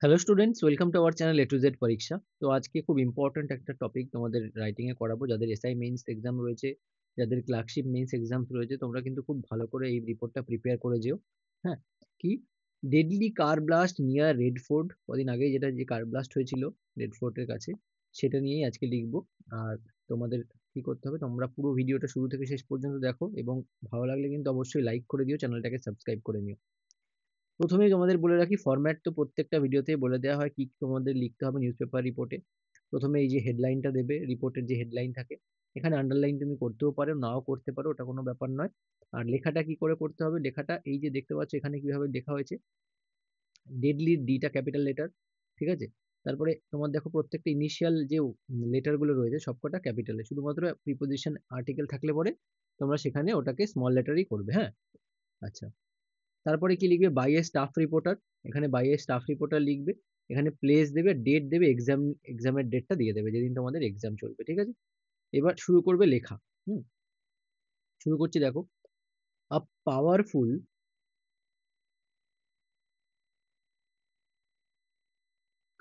Hello students, welcome to our channel A to Z পরীক্ষা। তো আজকে খুব ইম্পর্ট্যান্ট একটা টপিক তোমাদের রাইটিং এ করাবো। যাদের এসআই মেইনস এক্সাম রয়েছে, যাদের ক্লার্কশিপ মেইনস এক্সাম রয়েছে, তোমরা কিন্তু খুব ভালো করে এই রিপোর্টটা প্রিপেয়ার করে যেও। হ্যাঁ, কি ডেডলি কার ব্লাস্ট নিয়ার রেড ফোর্ট, কদিন আগে যেটা যে কার ব্লাস্ট হয়েছিল রেড ফোর্টের কাছে, সেটা নিয়েই আজকে লিখবো। আর তোমাদের কি করতে হবে, তোমরা পুরো ভিডিওটা শুরু থেকে শেষ পর্যন্ত দেখো এবং ভালো লাগলে কিন্তু অবশ্যই লাইক করে দিও, চ্যানেলটাকে সাবস্ক্রাইব করে নিও। প্রথমেই তোমাদের বলে রাখি, ফরম্যাট তো প্রত্যেকটা ভিডিওতেই বলে দেওয়া হয় কি কি তোমাদের লিখতে হবে নিউজপেপার রিপোর্টে। প্রথমে এই যে হেডলাইনটা দেবে, রিপোর্টের যে হেডলাইন থাকে, এখানে আন্ডারলাইন তুমি করতেও পারো, নাও করতে পারো, ওটা কোনো ব্যাপার নয়। আর লেখাটা কি করে করতে হবে, লেখাটা এই যে দেখতে পাচ্ছ এখানে কিভাবে লেখা হয়েছে, ডেডলি ডিটা ক্যাপিটাল লেটার, ঠিক আছে। তারপরে তোমার দেখো প্রত্যেকটা ইনিশিয়াল যে লেটার গুলো রয়েছে সবকটা ক্যাপিটালে, শুধুমাত্র প্রিপোজিশন আর্টিকেল থাকলে পরে তোমরা সেখানে ওটাকে স্মল লেটারই করবে। হ্যাঁ, আচ্ছা। তারপরে কি লিখবে, বাই এ স্টাফ রিপোর্টার, এখানে বাই এ স্টাফ রিপোর্টার লিখবে, এখানে প্লেস দেবে, ডেট দেবে, এক্সামের ডেটটা দিয়ে দেবে যেদিন তোমাদের এক্সাম চলবে, ঠিক আছে। এবার শুরু করবে লেখা। হুম, শুরু করছি, দেখো। A powerful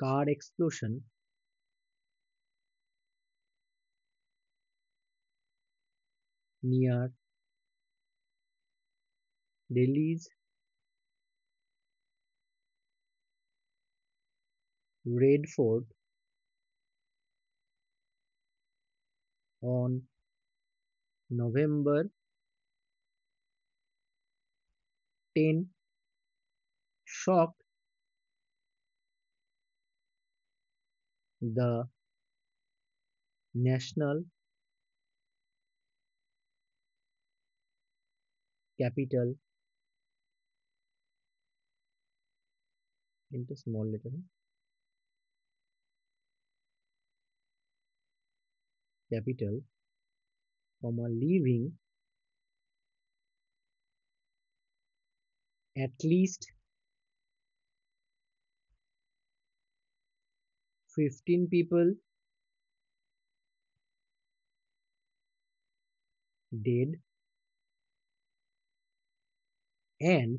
car explosion near Delhi's red fort on November 10 shocked the national capital into small letter, capital, comma, leaving at least 15 people dead and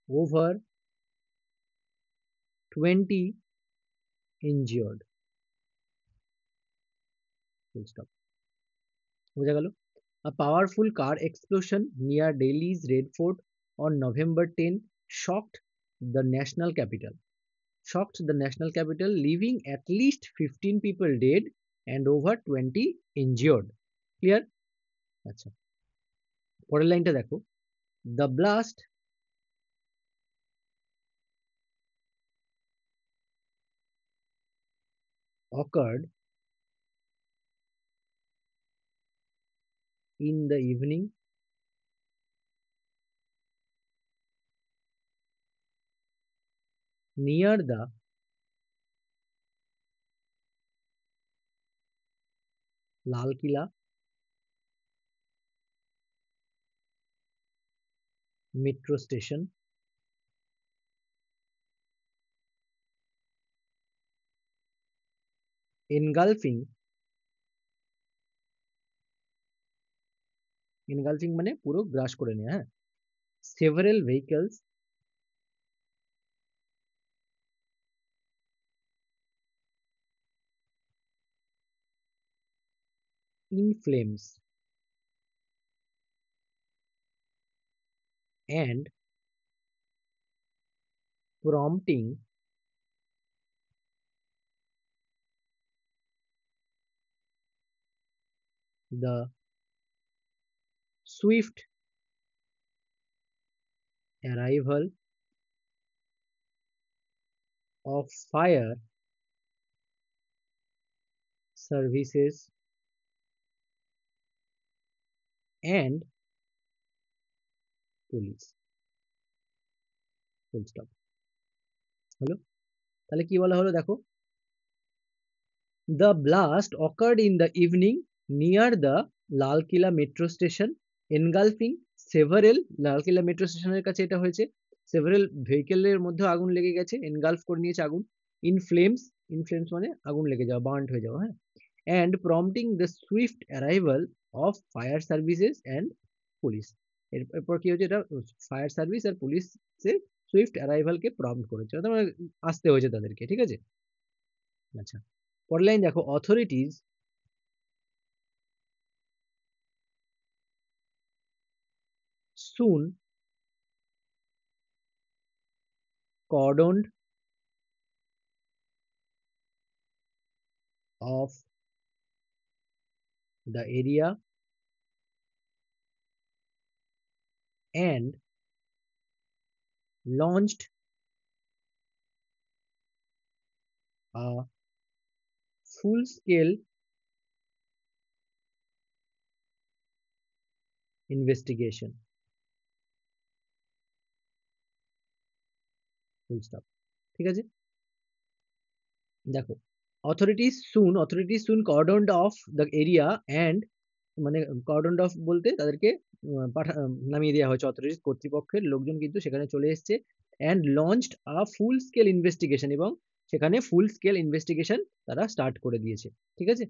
over 20 injured. Full stop. বোঝা গেল? A powerful car explosion near Delhi's Red Fort on November 10 shocked the national capital. Shocked the national capital, leaving at least 15 people dead and over 20 injured. Clear? আচ্ছা, পরের লাইনটা দেখো। The blast occurred in the evening near the Lal Killa metro station, engulfing মানে পুরো গ্রাস করে নেয়। হ্যাঁ, several vehicles in flames and prompting the swift arrival of fire services and police. Full stop. হলো? তাহলে কি বলা হলো দেখো, the blast occurred in the evening near the Lal Killa metro station, engulfing several, লাল কিলা মেট্রো স্টেশনের কাছে এটা হয়েছে, several ভেহিকেলের মধ্যে আগুন লেগে গেছে, এনগালফ করে নিয়েছে আগুন, in flames, মানে আগুন লেগে যাওয়া, বার্নড হয়ে যাওয়া। হ্যাঁ, and prompting the swift arrival of fire services and police. এরপর কি হচ্ছে, এটা ফায়ার সার্ভিস আর পুলিশের সুইফট অ্যারাইভালকে প্রম্পট করেছে, অর্থাৎ মানে আসতে হয়েছে তাদেরকে, ঠিক আছে। আচ্ছা, পরের লাইন দেখো, authorities soon cordoned off the area and launched a full-scale investigation. Full stop. ঠিক আছে, দেখো, authorities soon cordoned off the area and, মানে কর্ডন অফ বলতে তাদেরকে নামিয়ে দেওয়া হয়েছে, অথরিটিজ কর্তৃপক্ষের লোকজন কিন্তু সেখানে চলে এসেছে, and launched a full scale investigation, এবং সেখানে ফুল স্কেল ইনভেস্টিগেশন তারা স্টার্ট করে দিয়েছে, ঠিক আছে,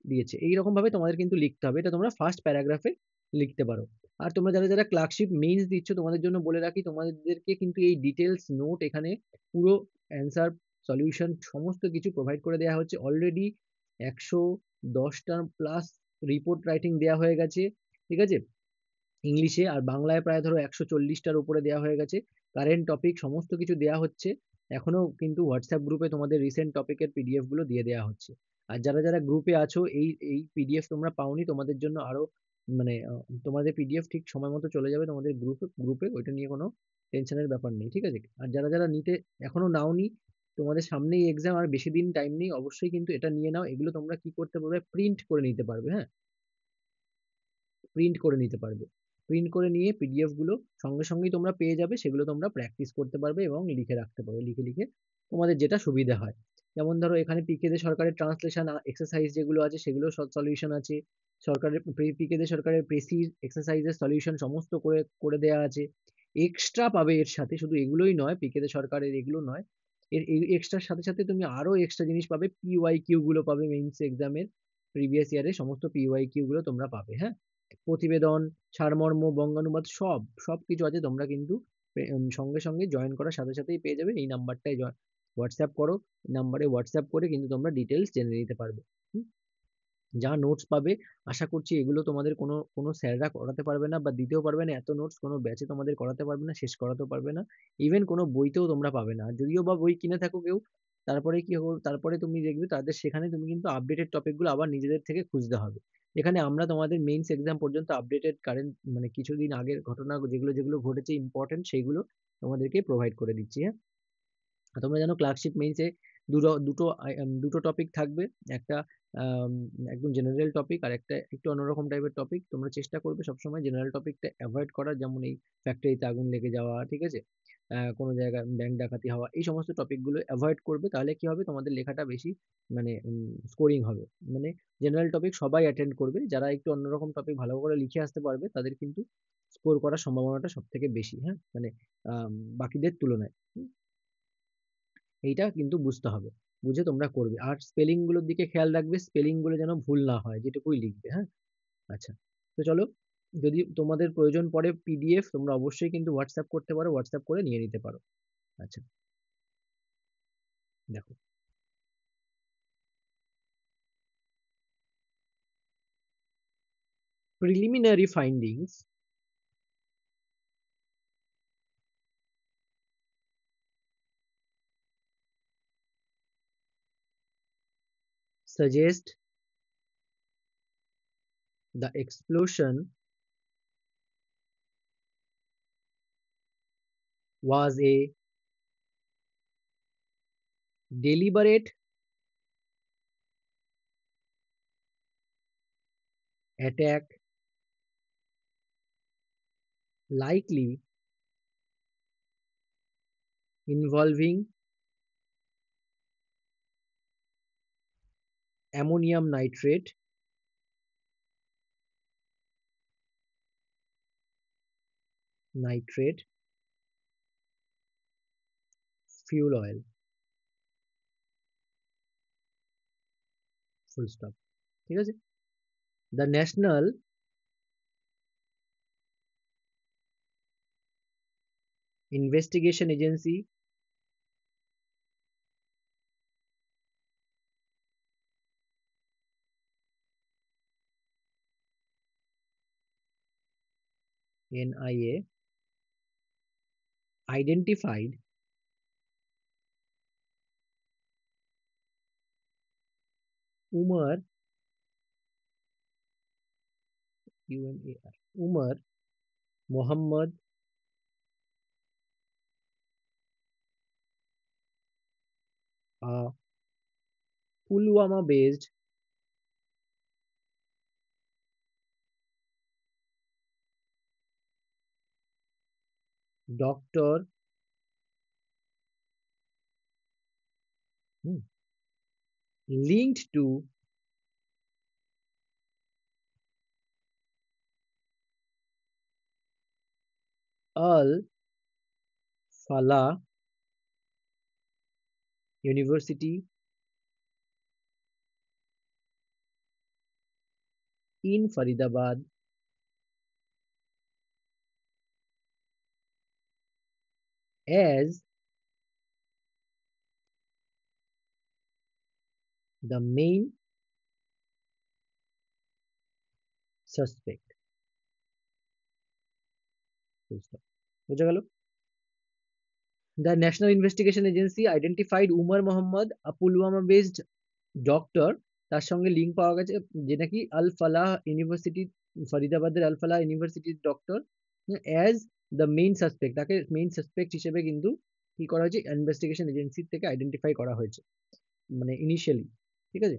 দিয়েছে। এইরকম ভাবে তোমাদের কিন্তু লিখতে হবে, এটা তোমরা ফার্স্ট প্যারাগ্রাফে লিখতে পারো। আর তোমরা যারা যারা ক্লার্কশিপ মেইনস দিচ্ছ, তোমাদের জন্য বলে রাখি, তোমাদেরকে কিন্তু এই ডিটেলস নোট এখানে পুরো অ্যান্সার, সলিউশন সমস্ত কিছু প্রোভাইড করে দেওয়া হচ্ছে অলরেডি। 110টা প্লাস রিপোর্ট রাইটিং দেওয়া হয়ে গেছে, ঠিক আছে, ইংলিশে, আর বাংলায় প্রায় ধরো 140টার উপরে দেওয়া হয়ে গেছে। কারেন্ট টপিক সমস্ত কিছু দেওয়া হচ্ছে। এখনো কিন্তু হোয়াটসঅ্যাপ গ্রুপে তোমাদের রিসেন্ট টপিকের পিডিএফ গুলো দিয়ে দেওয়া হচ্ছে। আর যারা যারা গ্রুপে আছো, এই এই পিডিএফ তোমরা পাওনি, তোমাদের জন্য আরো, মানে তোমাদের পিডিএফ ঠিক সময় মতো চলে যাবে তোমাদের গ্রুপে, ওইটা নিয়ে কোনো টেনশনের ব্যাপার নেই, ঠিক আছে। আর যারা যারা নিতে এখনো নাওনি, তোমাদের সামনেই এক্সাম, আর বেশি দিন টাইম নেই, অবশ্যই কিন্তু এটা নিয়ে নাও। এগুলো তোমরা কি করতে পারবে, প্রিন্ট করে নিতে পারবে, হ্যাঁ, প্রিন্ট করে নিতে পারবে। প্রিন্ট করে নিয়ে পিডিএফ গুলো সঙ্গে সঙ্গেই তোমরা পেয়ে যাবে, সেগুলো তোমরা প্র্যাকটিস করতে পারবে এবং লিখে রাখতে পারবে, লিখে লিখে তোমাদের যেটা সুবিধা হয়। যেমন ধরো এখানে পিকে দে সরকারের ট্রান্সলেশন এক্সারসাইজ যেগুলো আছে, সেগুলো সলিউশন আছে। সরকারের পিকে দে সরকারের প্রেসিজ এক্সারসাইজের সলিউশন সমস্ত করে করে দেওয়া আছে। এক্সট্রা পাবে এর সাথে, শুধু এগুলোই নয়, পিকে দে সরকারের এগুলো নয়, এর এক্সট্রার সাথে সাথে তুমি আরো এক্সট্রা জিনিস পাবে, পিওয়াই কিউ গুলো পাবে, মেইনস এক্সামের প্রিভিয়াস ইয়ারের সমস্ত পিওয়াই কিউ গুলো তোমরা পাবে, হ্যাঁ, প্রতিবেদন, সারমর্ম, বঙ্গানুবাদ, সবকিছু আছে। তোমরা কিন্তু সঙ্গে সঙ্গে জয়েন করার সাথে সাথেই পেয়ে যাবে। এই নাম্বারটায় হোয়াটসঅ্যাপ করো, নাম্বারে হোয়াটসঅ্যাপ করে কিন্তু তোমরা ডিটেলস জেনে নিতে পারবে। যা নোটস পাবে, আশা করছি এগুলো তোমাদের কোনো কোনো স্যাররা করাতে পারবে না বা দিতেও পারবে না, এত নোটস কোনো ব্যাচে তোমাদের করাতে পারবে না, শেষ করাতেও পারবে না, ইভেন কোনো বইতেও তোমরা পাবে না। আর যদিও বা বই কিনে থাকো কেউ, তারপরে কি হবে, তারপরে তুমি দেখবে তাদের সেখানে তুমি কিন্তু আপডেটেড টপিকগুলো আবার নিজেদের থেকে খুঁজতে হবে। এখানে আমরা তোমাদের মেইনস এক্সাম পর্যন্ত আপডেটেড কারেন্ট, মানে কিছুদিন আগের ঘটনা যেগুলো যেগুলো ঘটেছে ইম্পর্টেন্ট, সেইগুলো তোমাদেরকে প্রোভাইড করে দিচ্ছি, হ্যাঁ। তোমরা জানো ক্লার্কশিপ মেইনসে দুটো দুটো দুটো টপিক থাকবে, একটা আম, একদম জেনারেল টপিক, আর একটা একটু অন্যরকম টাইপের টপিক। তোমরা চেষ্টা করবে সবসময় জেনারেল টপিকটা অ্যাভয়েড করার, যেমন এই ফ্যাক্টরিতে আগুন লেগে যাওয়া, ঠিক আছে, কোনো জায়গায় ব্যাংক ডাকাতি হওয়া, এই সমস্ত টপিকগুলো অ্যাভয়েড করবে। তাহলে কি হবে, তোমাদের লেখাটা বেশি, মানে স্কোরিং হবে। মানে জেনারেল টপিক সবাই অ্যাটেন্ড করবে, যারা একটু অন্যরকম টপিক ভালো করে লিখে আসতে পারবে তাদের কিন্তু স্কোর করার সম্ভাবনাটা সব থেকে বেশি, হ্যাঁ, মানে বাকিদের তুলনায়। এইটা কিন্তু বুঝতে হবে, বুঝে তোমরা করবে। আর স্পেলিং গুলোর দিকে খেয়াল রাখবে, স্পেলিং গুলো যেন ভুল না হয়, যেটুকুই লিখবে, হ্যাঁ। আচ্ছা, তো চলো, যদি তোমাদের প্রয়োজন পড়ে পিডিএফ, তোমরা অবশ্যই কিন্তু হোয়াটসঅ্যাপ করতে পারো, হোয়াটসঅ্যাপ করে নিয়ে নিতে পারো। আচ্ছা, দেখো, preliminary findings suggest the explosion was a deliberate attack, likely involving ammonium nitrate fuel oil, full stop, ঠিক আছে। The National, investigation agency, NIA, identified Umar, UMAR, Umar Mohammed Pulwama based doctor linked to Al Falah University in Faridabad as the main suspect. বোঝা গেল? The National Investigation Agency identified Umar Mohammed, a Pulwama based doctor, তার সঙ্গে link পাওয়া গেছে যে নাকি আল Falah university, ফরিদাবাদের আল ফালাহ ইউনিভার্সিটির doctor, as the main suspect, তাকে মেইন সাসপেক্ট হিসেবে কিন্তু কি করা হয়েছে, ইনভেস্টিগেশন এজেন্সি থেকে আইডেন্টিফাই করা হয়েছে, মানে ইনিশিয়ালি। ঠিক আছে,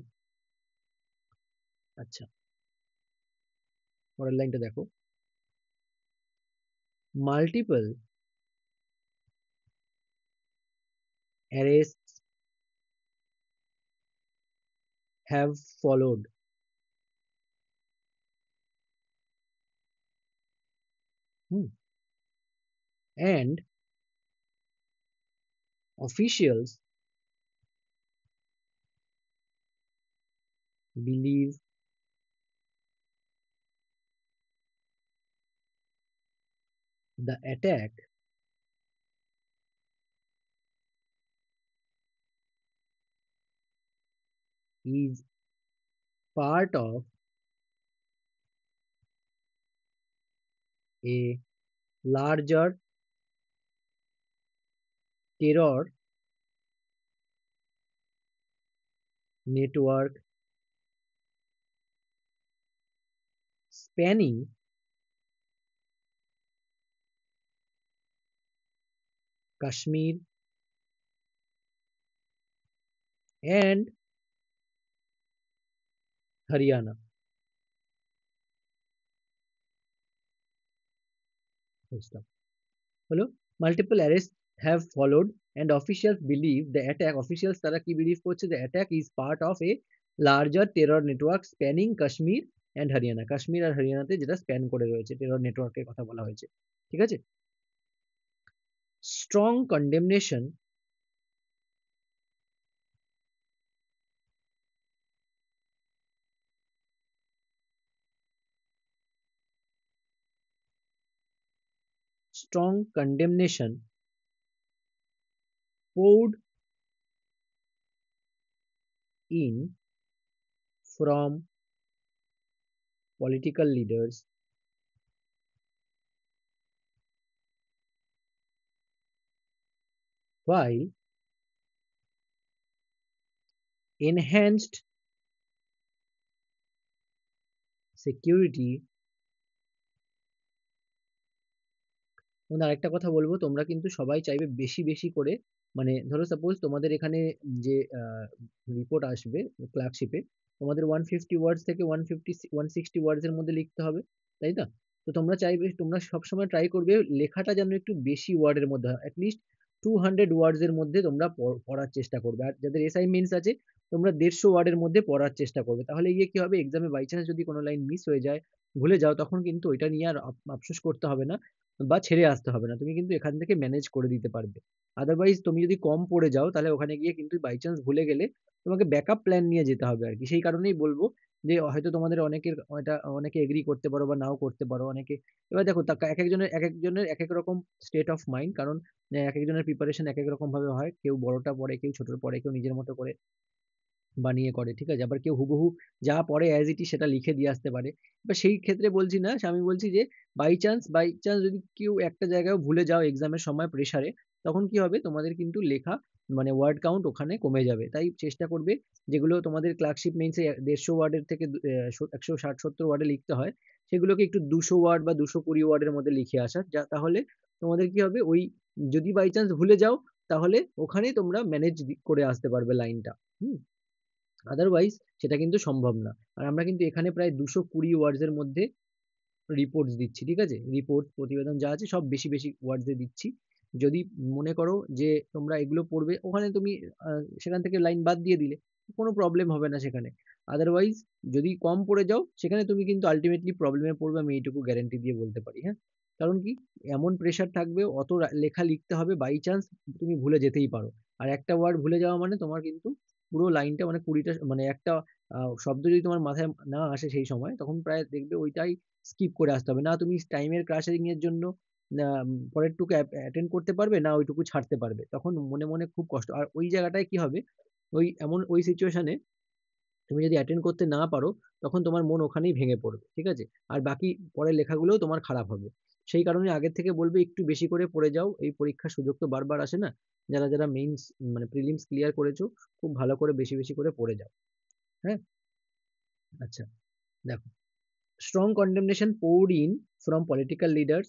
আচ্ছা পরের লাইনটা দেখো, multiple arrests have followed, and officials believe the attack is part of a larger terror network spanning Kashmir and Haryana. হলো, multiple arrest have followed and officials believe the attack, officials তারা কি believe করছে, the attack is part of a larger terror network spanning Kashmir and Haryana, Kashmir আর হরিয়ানাতে যেটা span করে রয়েছে, terror নেটওয়ার্কের কথা বলা হয়েছে। ঠিক আছে, strong condemnation strong condemnation poured in from political leaders, while enhanced security, আরেকটা কথা বলবো, তোমরা কিন্তু সবাই চাইবে বেশি বেশি করে, মানে ধরো সাপোজ তোমাদের এখানে যে রিপোর্ট আসবে ক্লার্কশিপে, তোমাদের 150 ওয়ার্ডস থেকে 160 ওয়ার্ডস এর মধ্যে লিখতে হবে, তাই না? তো তোমরা চাইবে, তোমরা সবসময় ট্রাই করবে লেখাটা যেন একটু বেশি ওয়ার্ডের মধ্যে হয়, অ্যাটলিস্ট 200 ওয়ার্ডস এর মধ্যে তোমরা পড়ার চেষ্টা করবে। আর যাদের অ্যাসাইনমেন্টস আছে, তোমরা 150 ওয়ার্ডের মধ্যে পড়ার চেষ্টা করবে। তাহলে গিয়ে কি হবে, এক্সামে বাই চান্স যদি কোনো লাইন মিস হয়ে যায়, ভুলে যাও, তখন কিন্তু ওইটা নিয়ে আর আফসোস করতে হবে না বা ছেড়ে আসতে হবে না, তুমি কিন্তু এখান থেকে ম্যানেজ করে দিতে পারবে। আদারওয়াইজ তুমি যদি কম পড়ে যাও, তাহলে ওখানে গিয়ে কিন্তু বাই চান্স ভুলে গেলে তোমাকে ব্যাকআপ প্ল্যান নিয়ে যেতে হবে আর কি। সেই কারণেই বলবো যে হয়তো তোমাদের অনেকের এটা অনেকে এগ্রি করতে পারো বা নাও করতে পারো অনেকে। এবার দেখো এক একজনের এক এক রকম স্টেট অফ মাইন্ড, কারণ এক একজনের প্রিপারেশন এক এক রকম ভাবে হয়, কেউ বড়টা পড়ে, কেউ ছোটটা পড়ে, কেউ নিজের মতো করে বানিয়ে করে, ঠিক আছে? আবার কেউ হুবহু যা পড়ে অ্যাজ ইট ইজ সেটা লিখে দিয়ে আসতে পারে। এবার সেই ক্ষেত্রে বলছি না, আমি বলছি যে বাই চান্স যদি কেউ একটা জায়গায় ভুলে যাও এক্সামের সময় প্রেসারে, তখন কি হবে, তোমাদের কিন্তু লেখা মানে ওয়ার্ড কাউন্ট ওখানে কমে যাবে। তাই চেষ্টা করবে যেগুলো তোমাদের ক্লার্কশিপ মেইনসে 150 ওয়ার্ডের থেকে 160-70 ওয়ার্ডে লিখতে হয়, সেগুলোকে একটু 200 ওয়ার্ড বা 220 ওয়ার্ডের মধ্যে লিখে আসার, যা তাহলে তোমাদের কি হবে, ওই যদি বাই চান্স ভুলে যাও তাহলে ওখানে তোমরা ম্যানেজ করে আসতে পারবে লাইনটা। হুম। আদারওয়াইজ সেটা কিন্তু সম্ভব না। আর আমরা কিন্তু এখানে প্রায় 220 ওয়ার্ডস এর মধ্যে রিপোর্টস দিচ্ছি, ঠিক আছে? রিপোর্ট প্রতিবেদন যা আছে সব বেশি বেশি ওয়ার্ডস এ দিচ্ছি। যদি মনে করো যে তোমরা এগুলো পড়বে, ওখানে তুমি সেখান থেকে লাইন বাদ দিয়ে দিলে কোনো প্রবলেম হবে না সেখানে। আদারওয়াইজ যদি কম পড়ে যাও সেখানে তুমি কিন্তু আলটিমেটলি প্রবলেমে পড়বে, আমি এইটুকু গ্যারান্টি দিয়ে বলতে পারি, হ্যাঁ। কারণ কি, এমন প্রেশার থাকবে, অত লেখা লিখতে হবে, বাই চান্স তুমি ভুলে যেতেই পারো। আর একটা ওয়ার্ড ভুলে যাওয়া মানে তোমার কিন্তু পুরো লাইনটা মানে 20টা মানে একটা শব্দ যদি তোমার মাথায় না আসে সেই সময়, তখন প্রায় দেখবে ওইটাই স্কিপ করে আসতে হবে। না তুমি টাইমের ক্রাশিং এর জন্য না পরেরটুকু অ্যাটেন্ড করতে পারবে, না ওইটুকু ছাড়তে পারবে। তখন মনে মনে খুব কষ্ট। আর ওই জায়গাটায় কি হবে, ওই সিচুয়েশনে তুমি যদি অ্যাটেন্ড করতে না পারো, তখন তোমার মন ওখানেই ভেঙে পড়বে, ঠিক আছে? আর বাকি পরের লেখাগুলোও তোমার খারাপ হবে। সেই কারণে আগের থেকে বলবে একটু বেশি করে পড়ে যাও, এই পরীক্ষার সুযোগ তো বারবার আসে না। যারা যারা মেইনস মানে প্রিলিমস ক্লিয়ার করেছো, খুব ভালো করে বেশি বেশি করে পড়ে যাও। হ্যাঁ। আচ্ছা, দেখো, strong condemnation poured in from political leaders,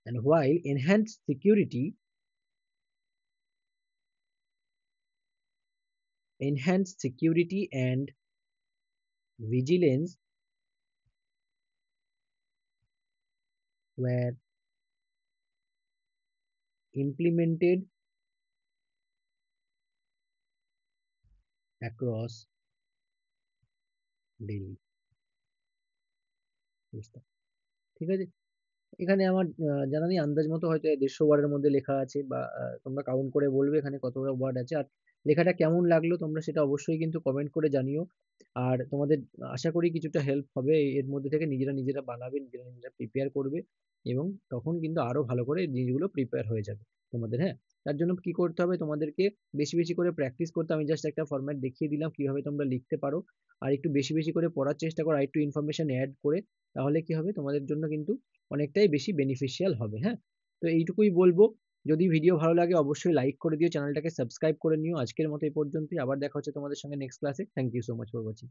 and while enhanced security and vigilance were implemented across Delhi. বুঝতে, ঠিক আছে? এখানে আমার জানা নেই, আন্দাজ মতো হয়তো 150 ওয়ার্ডের মধ্যে লেখা আছে, বা তোমরা কাউন্ট করে বলবে এখানে কতটা ওয়ার্ড আছে। আর লেখাটা কেমন লাগলো তোমরা সেটা অবশ্যই কিন্তু কমেন্ট করে জানিও। আর তোমাদের আশা করি কিছুটা হেল্প হবে এর মধ্যে থেকে, নিজেরা নিজেরা বানাবে, নিজেরা নিজেরা প্রিপেয়ার করবে, এবং তখন কিন্তু আরো ভালো করে জিনিসগুলো প্রিপেয়ার হয়ে যাবে তোমাদের, হ্যাঁ। তার জন্য কি করতে হবে, তোমাদেরকে বেশি বেশি করে প্র্যাকটিস করতে, আমি জাস্ট একটা ফরম্যাট দেখিয়ে দিলাম কিভাবে তোমরা লিখতে পারো। আর একটু বেশি বেশি করে পড়ার চেষ্টা করো, আর একটু ইনফরমেশন অ্যাড করে, তাহলে কি হবে, তোমাদের জন্য কিন্তু অনেকটাই বেশি বেনিফিশিয়াল হবে, হ্যাঁ। তো এইটুকুই বলবো। যদি ভিডিও ভালো লাগে অবশ্যই লাইক করে দিও, চ্যানেলটাকে সাবস্ক্রাইব করে নিও। আজকের মতো এই পর্যন্তই, আবার দেখা হচ্ছে তোমাদের সঙ্গে নেক্সট ক্লাসে। Thank you so much for watching.